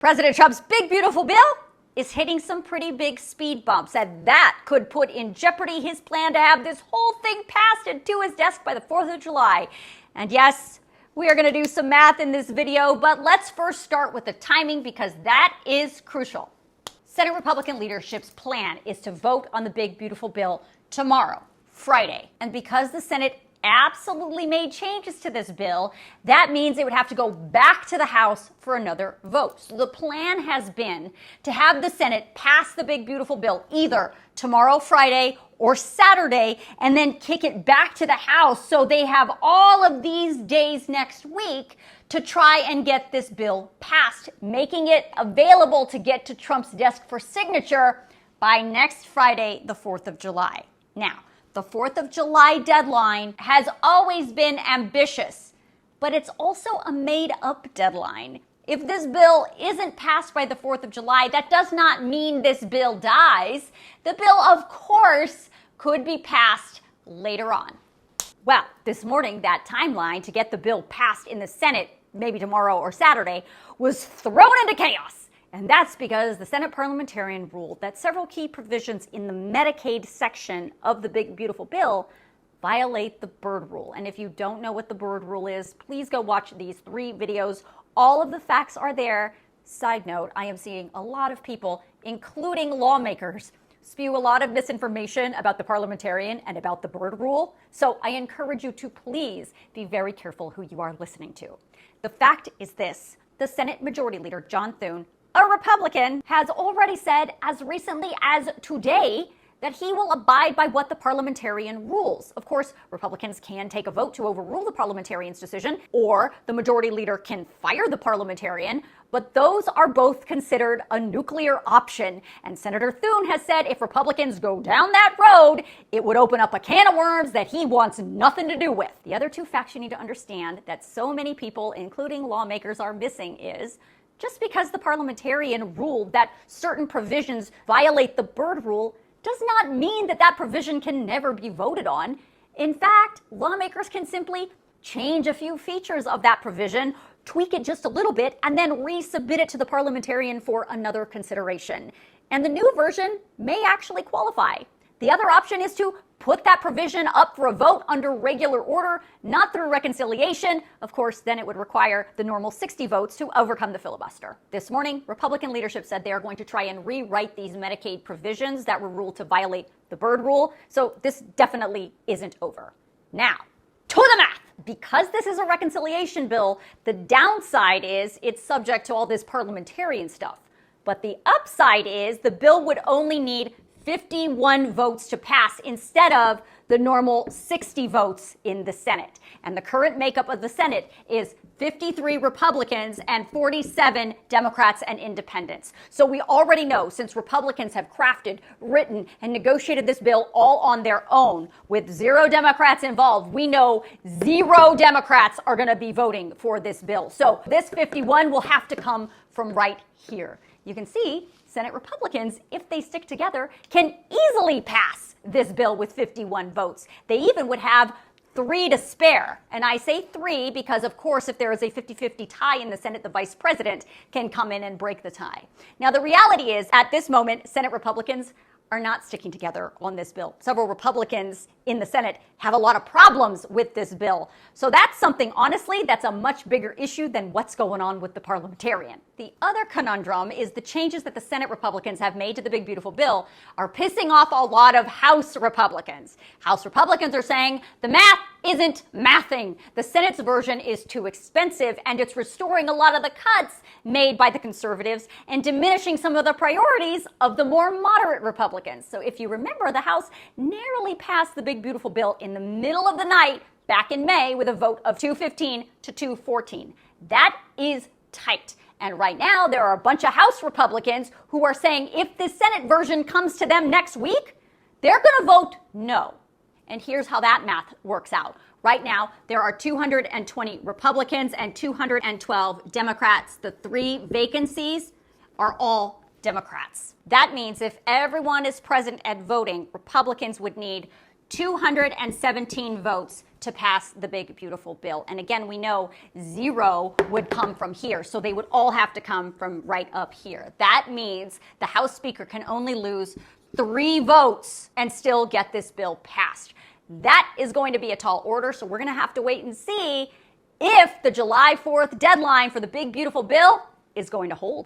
President Trump's big, beautiful bill is hitting some pretty big speed bumps, and that could put in jeopardy his plan to have this whole thing passed and to his desk by the 4th of July. And yes, we are going to do some math in this video, but let's first start with the timing because that is crucial. Senate Republican leadership's plan is to vote on the big, beautiful bill tomorrow, Friday. And because the Senate absolutely made changes to this bill, that means it would have to go back to the House for another vote. So the plan has been to have the Senate pass the big, beautiful bill either tomorrow, Friday, or Saturday, and then kick it back to the House so they have all of these days next week to try and get this bill passed, making it available to get to Trump's desk for signature by next Friday, the 4th of July. Now, the 4th of July deadline has always been ambitious, but it's also a made-up deadline. If this bill isn't passed by the 4th of July, that does not mean this bill dies. The bill, of course, could be passed later on. Well, this morning, that timeline to get the bill passed in the Senate, maybe tomorrow or Saturday, was thrown into chaos. And that's because the Senate Parliamentarian ruled that several key provisions in the Medicaid section of the big, beautiful bill violate the Byrd Rule. And if you don't know what the Byrd Rule is, please go watch these 3 videos. All of the facts are there. Side note, I am seeing a lot of people, including lawmakers, spew a lot of misinformation about the Parliamentarian and about the Byrd Rule. So I encourage you to please be very careful who you are listening to. The fact is this: the Senate Majority Leader, John Thune, a Republican, has already said as recently as today that he will abide by what the Parliamentarian rules. Of course, Republicans can take a vote to overrule the Parliamentarian's decision, or the Majority Leader can fire the Parliamentarian, but those are both considered a nuclear option. And Senator Thune has said if Republicans go down that road, it would open up a can of worms that he wants nothing to do with. The other 2 facts you need to understand that so many people, including lawmakers, are missing is just because the Parliamentarian ruled that certain provisions violate the Byrd Rule does not mean that that provision can never be voted on. In fact, lawmakers can simply change a few features of that provision, tweak it just a little bit, and then resubmit it to the Parliamentarian for another consideration. And the new version may actually qualify. The other option is to put that provision up for a vote under regular order, not through reconciliation. Of course, then it would require the normal 60 votes to overcome the filibuster. This morning, Republican leadership said they are going to try and rewrite these Medicaid provisions that were ruled to violate the Byrd Rule. So this definitely isn't over. Now, to the math. Because this is a reconciliation bill, the downside is it's subject to all this parliamentarian stuff. But the upside is the bill would only need 51 votes to pass instead of the normal 60 votes in the Senate. And the current makeup of the Senate is 53 Republicans and 47 Democrats and independents. So we already know, since Republicans have crafted, written, and negotiated this bill all on their own with 0 Democrats involved, we know 0 Democrats are going to be voting for this bill. So this 51 will have to come from right here. You can see Senate Republicans, if they stick together, can easily pass this bill with 51 votes. They even would have 3 to spare. And I say 3 because, of course, if there is a 50-50 tie in the Senate, the vice president can come in and break the tie. Now, the reality is, at this moment, Senate Republicans are not sticking together on this bill. Several Republicans in the Senate have a lot of problems with this bill. So that's something, honestly, that's a much bigger issue than what's going on with the Parliamentarian. The other conundrum is the changes that the Senate Republicans have made to the big, beautiful bill are pissing off a lot of House Republicans. House Republicans are saying the math isn't mathing. The Senate's version is too expensive, and it's restoring a lot of the cuts made by the conservatives and diminishing some of the priorities of the more moderate Republicans. So if you remember, the House narrowly passed the big, beautiful bill in the middle of the night back in May with a vote of 215 to 214. That is tight. And right now, there are a bunch of House Republicans who are saying if the Senate version comes to them next week, they're going to vote no. And here's how that math works out. Right now, there are 220 Republicans and 212 Democrats. The 3 vacancies are all Democrats. That means if everyone is present and voting, Republicans would need 217 votes to pass the big, beautiful bill. And again, we know 0 would come from here, so they would all have to come from right up here. That means the House Speaker can only lose 3 votes and still get this bill passed. That is going to be a tall order, so we're going to have to wait and see if the July 4th deadline for the big, beautiful bill is going to hold.